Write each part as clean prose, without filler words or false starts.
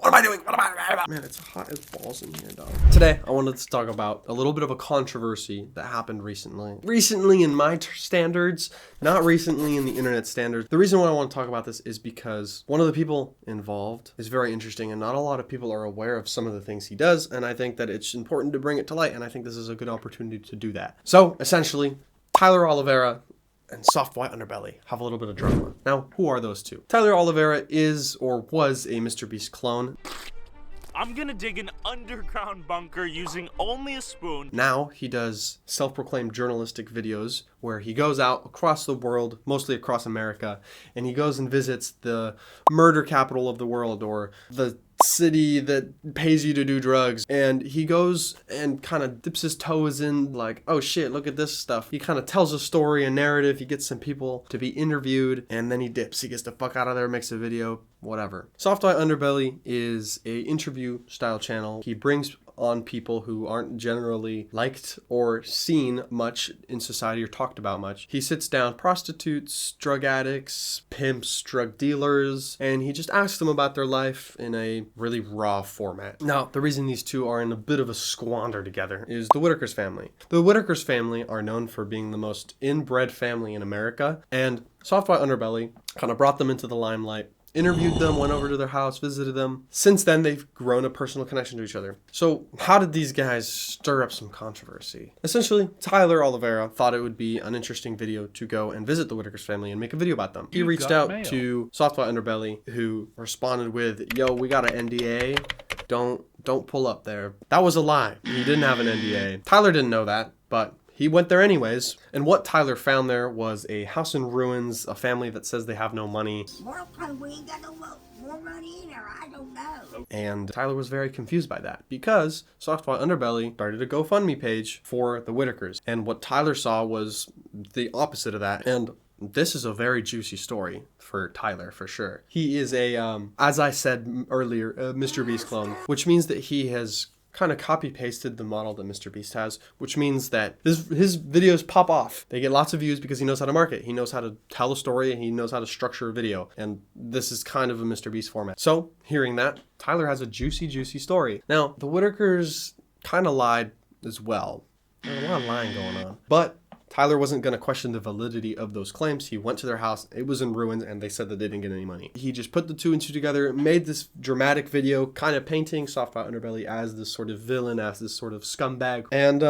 What am I doing? What am I? Man, it's hot as balls in here, dog. Today, I wanted to talk about a little bit of a controversy that happened recently. Recently in my standards, not recently in the internet standards. The reason why I want to talk about this is because one of the people involved is very interesting, and not a lot of people are aware of some of the things he does, and I think that it's important to bring it to light, and I think this is a good opportunity to do that. So, essentially, Tyler Olivera and soft White Underbelly have a little bit of drama. Now, who are those two? Tyler Olivera is or was a Mr. Beast clone. I'm gonna dig an underground bunker using only a spoon. Now he does self-proclaimed journalistic videos where he goes out across the world, mostly across America, and he goes and visits the murder capital of the world, or the city that pays you to do drugs, and he goes and kind of dips his toes in, like, oh shit, look at this stuff. He kind of tells a story, a narrative, he gets some people to be interviewed, and then he dips. He gets the fuck out of there, makes a video, whatever. Soft White Underbelly is a interview style channel. He brings on people who aren't generally liked or seen much in society or talked about much. He sits down prostitutes, drug addicts, pimps, drug dealers, and he just asks them about their life in a really raw format. Now, the reason these two are in a bit of a squander together is the Whitakers family. The Whitakers family are known for being the most inbred family in America, and Soft White Underbelly kind of brought them into the limelight, interviewed them, went over to their house, visited them. Since then, they've grown a personal connection to each other. So how did these guys stir up some controversy? Essentially, Tyler Olivera thought it would be an interesting video to go and visit the Whitakers family and make a video about them. He reached out to Soft White Underbelly, who responded with, yo, we got an NDA. Don't pull up there. That was a lie. He didn't have an NDA. Tyler didn't know that, but he went there anyways, and what Tyler found there was a house in ruins, a family that says they have no money. We ain't got no more money in there, I don't know. And Tyler was very confused by that because Soft White Underbelly started a GoFundMe page for the Whitakers. And what Tyler saw was the opposite of that. And this is a very juicy story for Tyler, for sure. He is a, as I said earlier, a Mr. Beast clone, which means that he has kind of copy-pasted the model that Mr. Beast has, which means that his videos pop off. They get lots of views because he knows how to market. He knows how to tell a story, and he knows how to structure a video. And this is kind of a Mr. Beast format. So, hearing that, Tyler has a juicy, juicy story. Now, the Whitakers kind of lied as well. There's a lot of lying going on. But Tyler wasn't going to question the validity of those claims. He went to their house, it was in ruins, and they said that they didn't get any money. He just put the two and two together, made this dramatic video, kind of painting Soft White Underbelly as this sort of villain, as this sort of scumbag. And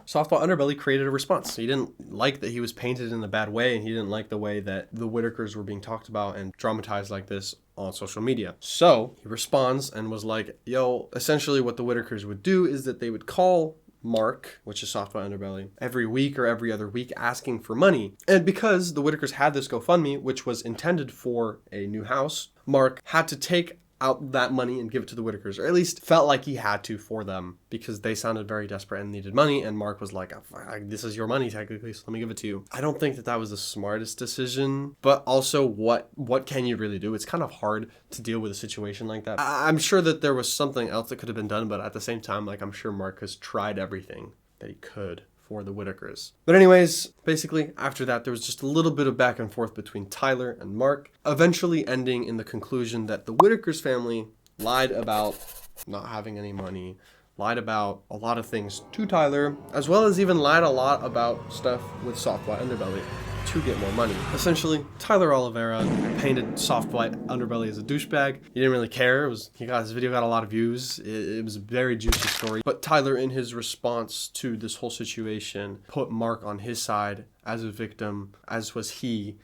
Soft White Underbelly created a response. He didn't like that he was painted in a bad way, and he didn't like the way that the Whitakers were being talked about and dramatized like this on social media. So he responds and was like, yo, essentially what the Whitakers would do is that they would call Mark, which is Soft White Underbelly, every week or every other week asking for money. And because the Whitakers had this GoFundMe, which was intended for a new house, Mark had to take out that money and give it to the Whitakers, or at least felt like he had to for them, because they sounded very desperate and needed money, and Mark was like, this is your money technically, so let me give it to you. I don't think that that was the smartest decision, but also what can you really do? It's kind of hard to deal with a situation like that. I'm sure that there was something else that could have been done, but at the same time, like, I'm sure Mark has tried everything that he could for the Whitakers. But anyways, basically, after that, there was just a little bit of back and forth between Tyler and Mark, eventually ending in the conclusion that the Whitakers family lied about not having any money, lied about a lot of things to Tyler, as well as even lied a lot about stuff with Soft White Underbelly to get more money. Essentially, Tyler Olivera painted Soft White Underbelly as a douchebag. He didn't really care. His video got a lot of views. It was a very juicy story. But Tyler, in his response to this whole situation, put Mark on his side as a victim, as was he,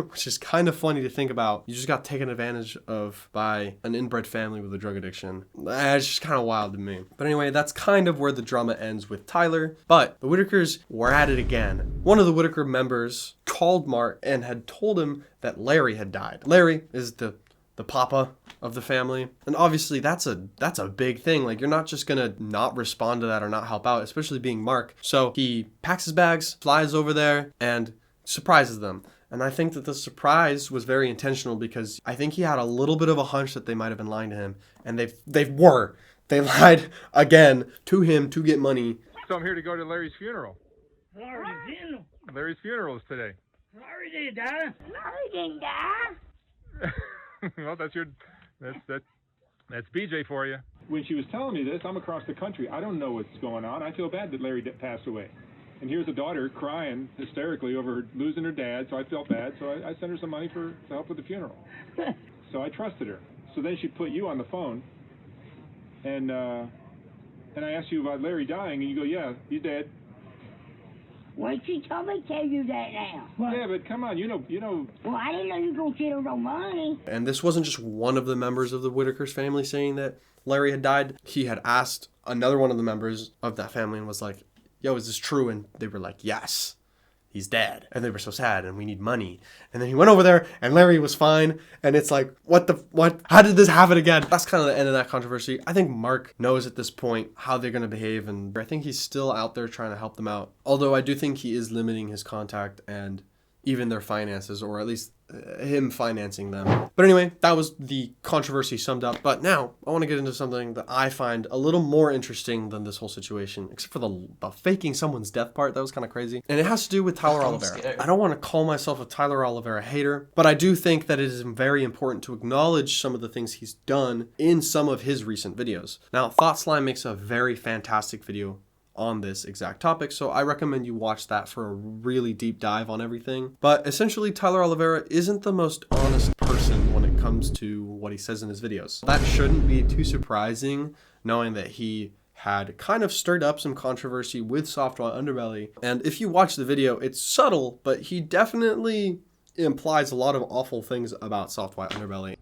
which is kind of funny to think about. You just got taken advantage of by an inbred family with a drug addiction. It's just kind of wild to me. But anyway, that's kind of where the drama ends with Tyler. But the Whitakers were at it again. One of the Whitaker members called Mark and had told him that Larry had died. Larry is the papa of the family. And obviously that's a big thing. Like, you're not just gonna not respond to that or not help out, especially being Mark. So he packs his bags, flies over there, and surprises them. And I think that the surprise was very intentional, because I think he had a little bit of a hunch that they might have been lying to him. And they lied again to him to get money. So I'm here to go to Larry's funeral. Larry's funeral? Larry's funeral is today. Larry didn't die. Larry didn't die. Well, that's That's BJ for you. When she was telling me this, I'm across the country. I don't know what's going on. I feel bad that Larry passed away. And here's a daughter crying hysterically over her losing her dad, so I felt bad. So I sent her some money to help with the funeral. So I trusted her. So then she put you on the phone, and I asked you about Larry dying, and you go, yeah, he's dead. Well, she told me to tell you that now. What? Yeah, but come on, you know. Well, I didn't know you were going to steal no money. And this wasn't just one of the members of the Whitaker's family saying that Larry had died. He had asked another one of the members of that family and was like, yo, is this true? And they were like, yes, he's dead. And they were so sad and we need money. And then he went over there and Larry was fine. And it's like, what? How did this happen again? That's kind of the end of that controversy. I think Mark knows at this point how they're going to behave. And I think he's still out there trying to help them out. Although I do think he is limiting his contact and even their finances, or at least him financing them. But anyway, that was the controversy summed up. But now I want to get into something that I find a little more interesting than this whole situation, except for the faking someone's death part. That was kind of crazy. And it has to do with Tyler Olivera. I don't want to call myself a Tyler Olivera hater, but I do think that it is very important to acknowledge some of the things he's done in some of his recent videos. Now, Thought Slime makes a very fantastic video on this exact topic, so I recommend you watch that for a really deep dive on everything. But essentially, Tyler Olivera isn't the most honest person when it comes to what he says in his videos. That shouldn't be too surprising, knowing that he had kind of stirred up some controversy with White Underbelly. And if you watch the video, it's subtle, but he definitely implies a lot of awful things about White Underbelly.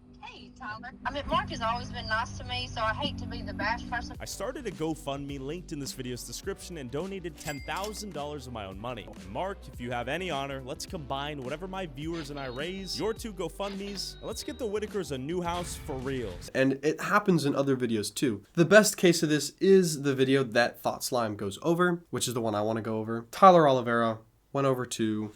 Tyler. I mean, Mark has always been nice to me, so I hate to be the bash person. I started a GoFundMe linked in this video's description and donated $10,000 of my own money. And Mark, if you have any honor, let's combine whatever my viewers and I raise, your two GoFundMes, and let's get the Whitakers a new house for real. And it happens in other videos too. The best case of this is the video that Thought Slime goes over, which is the one I want to go over. Tyler Olivera went over to...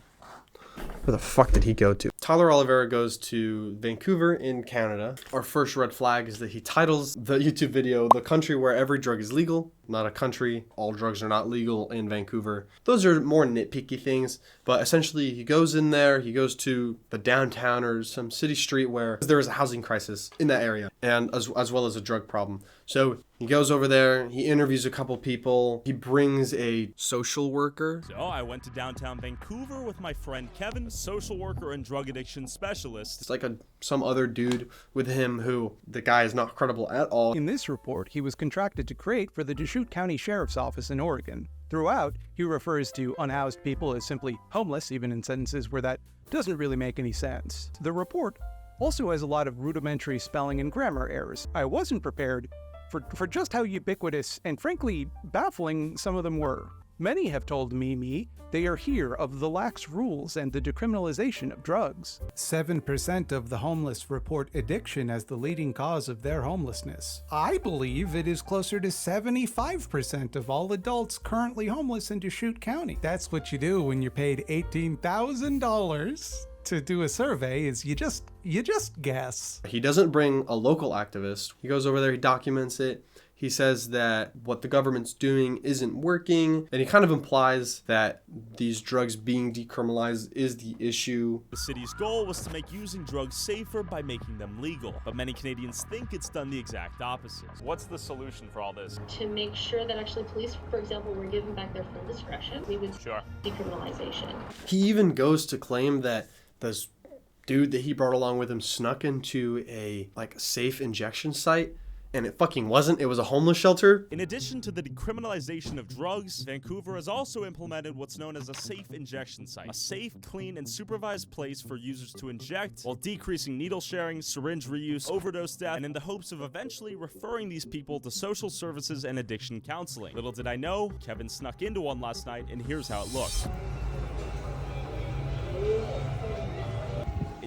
Where the fuck did he go to? Tyler Olivera goes to Vancouver in Canada. Our first red flag is that he titles the YouTube video, "The Country Where Every Drug is Legal." Not a country. All drugs are not legal in Vancouver. Those are more nitpicky things, but essentially he goes in there, he goes to the downtown or some city street where there is a housing crisis in that area, and as well as a drug problem. So he goes over there, he interviews a couple people, he brings a social worker. So I went to downtown Vancouver with my friend Kevin, a social worker and drug addiction specialist. It's like some other dude with him who the guy is not credible at all. In this report, he was contracted to create for the Deschutes County Sheriff's Office in Oregon. Throughout, he refers to unhoused people as simply homeless, even in sentences where that doesn't really make any sense. The report also has a lot of rudimentary spelling and grammar errors. I wasn't prepared for just how ubiquitous and frankly baffling some of them were. Many have told me they are here of the lax rules and the decriminalization of drugs. 7% of the homeless report addiction as the leading cause of their homelessness. I believe it is closer to 75% of all adults currently homeless in Deschutes County. That's what you do when you're paid $18,000 to do a survey, is you just guess. He doesn't bring a local activist. He goes over there, he documents it. He says that what the government's doing isn't working, and he kind of implies that these drugs being decriminalized is the issue. The city's goal was to make using drugs safer by making them legal, but many Canadians think it's done the exact opposite. What's the solution for all this? To make sure that actually police, for example, were given back their full discretion, we would decriminalization. He even goes to claim that this dude that he brought along with him snuck into a safe injection site, and it fucking wasn't. It was a homeless shelter. In addition to the decriminalization of drugs, Vancouver has also implemented what's known as a safe injection site. A safe, clean, and supervised place for users to inject while decreasing needle sharing, syringe reuse, overdose death, and in the hopes of eventually referring these people to social services and addiction counseling. Little did I know, Kevin snuck into one last night, and here's how it looked.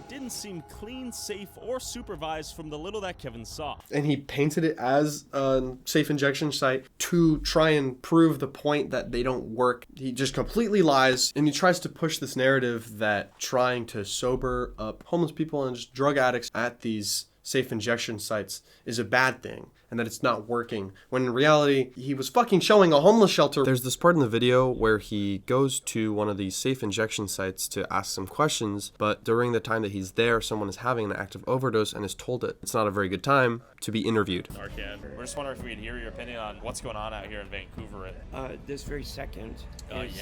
Didn't seem clean, safe, or supervised from the little that Kevin saw. And he painted it as a safe injection site to try and prove the point that they don't work. He just completely lies, and he tries to push this narrative that trying to sober up homeless people and just drug addicts at these safe injection sites is a bad thing and that it's not working, when in reality he was fucking showing a homeless shelter. There's this part in the video where he goes to one of these safe injection sites to ask some questions, but during the time that he's there, someone is having an active overdose and is told it. It's not a very good time to be interviewed. We're just wondering if we can hear your opinion on what's going on out here in Vancouver. This very second is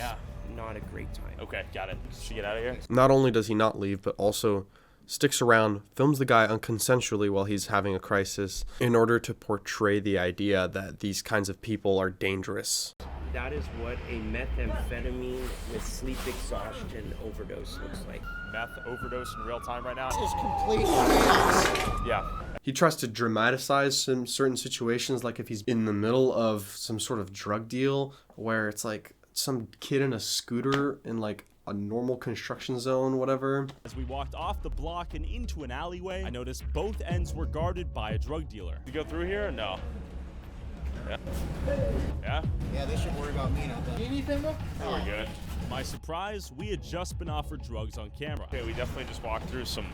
not a great time. Okay, got it. Should we get out of here? Not only does he not leave, but also sticks around, films the guy unconsensually while he's having a crisis in order to portray the idea that these kinds of people are dangerous. That is what a methamphetamine with sleep exhaustion overdose looks like. Meth overdose in real time right now? This is complete chaos. Yeah. He tries to dramatize some certain situations, like if he's in the middle of some sort of drug deal where it's like some kid in a scooter in like a normal construction zone, whatever. As we walked off the block and into an alleyway, I noticed both ends were guarded by a drug dealer. You go through here or no? Yeah. Yeah? Yeah, they should worry about me, not them. Anything, bro? Oh, we're good. To my surprise, we had just been offered drugs on camera. Okay, we definitely just walked through some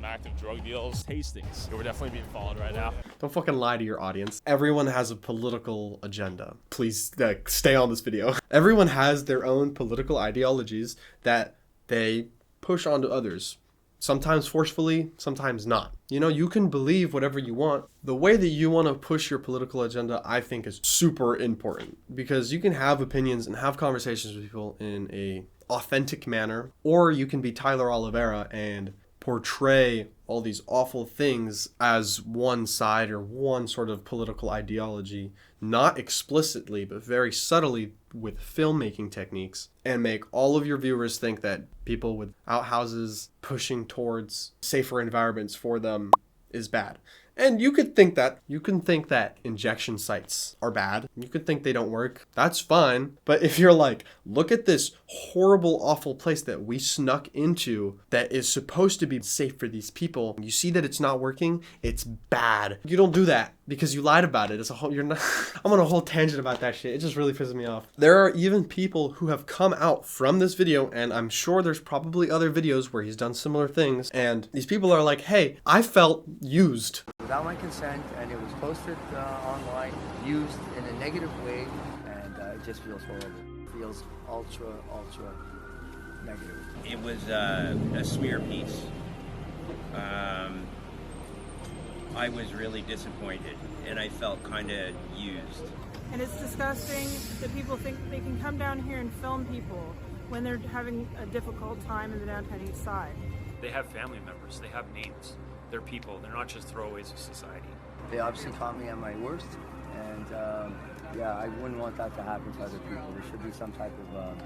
active drug deals, tastings. We're definitely being followed right now. Don't fucking lie to your audience. Everyone has a political agenda. Please stay on this video. Everyone has their own political ideologies that they push onto others. Sometimes forcefully, sometimes not. You know, you can believe whatever you want. The way that you want to push your political agenda, I think, is super important, because you can have opinions and have conversations with people in a authentic manner, or you can be Tyler Olivera and portray all these awful things as one side or one sort of political ideology, not explicitly, but very subtly with filmmaking techniques, and make all of your viewers think that people with outhouses pushing towards safer environments for them is bad. And you could think that. You can think that injection sites are bad. You could think they don't work. That's fine. But if you're like, look at this horrible, awful place that we snuck into that is supposed to be safe for these people, you see that it's not working, it's bad. You don't do that because you lied about it. It's a whole, you're not, I'm on a whole tangent about that shit. It just really pisses me off. There are even people who have come out from this video, and I'm sure there's probably other videos where he's done similar things, and these people are like, hey, I felt used. Without my consent, and it was posted online, used in a negative way, and it just feels horrible. It feels ultra negative. It was a smear piece. I was really disappointed, and I felt kind of used. And it's disgusting that people think they can come down here and film people when they're having a difficult time in the downtown east side. They have family members, they have names. They're people, they're not just throwaways of society. They obviously caught me at my worst, and yeah, I wouldn't want that to happen to other people. There should be some type of,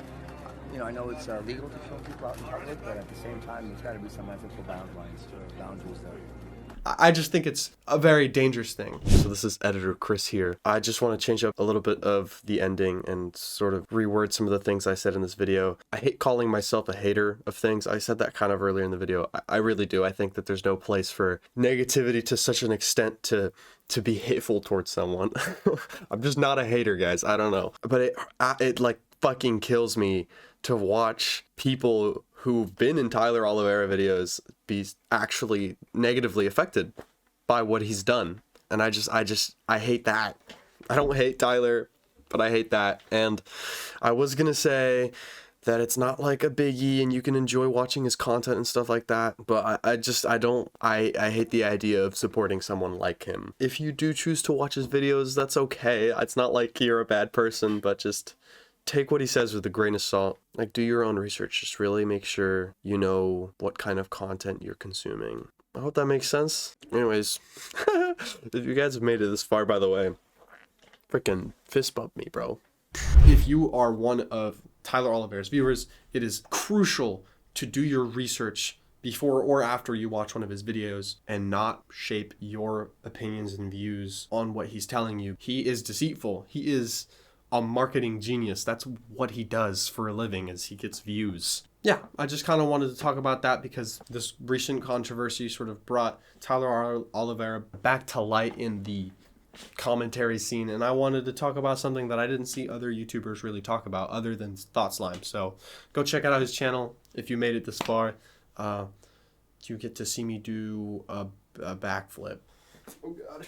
you know, I know it's legal to film people out in public, but at the same time, there's got to be some ethical boundaries there. I just think it's a very dangerous thing. So this is editor Chris here. I just want to change up a little bit of the ending and sort of reword some of the things I said in this video. I hate calling myself a hater of things. I said that kind of earlier in the video. I really do. I think that there's no place for negativity to such an extent to be hateful towards someone. I'm just not a hater, guys. I don't know. But it like fucking kills me to watch people who've been in Tyler Olivera videos be actually negatively affected by what he's done. And I hate that. I don't hate Tyler, but I hate that. And I was gonna say that it's not like a biggie and you can enjoy watching his content and stuff like that, but I hate the idea of supporting someone like him. If you do choose to watch his videos, that's okay. It's not like you're a bad person, but just take what he says with a grain of salt. Like, do your own research. Just really make sure you know what kind of content you're consuming. I hope that makes sense. Anyways, if you guys have made it this far, by the way, freaking fist bump me, bro. If you are one of Tyler Olivera's viewers, it is crucial to do your research before or after you watch one of his videos and not shape your opinions and views on what he's telling you. He is deceitful. He is a marketing genius. That's what he does for a living, is he gets views. Yeah, I just kind of wanted to talk about that because this recent controversy sort of brought Tyler Olivera back to light in the commentary scene, and I wanted to talk about something that I didn't see other YouTubers really talk about other than Thought Slime. So go check out his channel if you made it this far. You get to see me do a a backflip. Oh, God.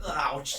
Ouch.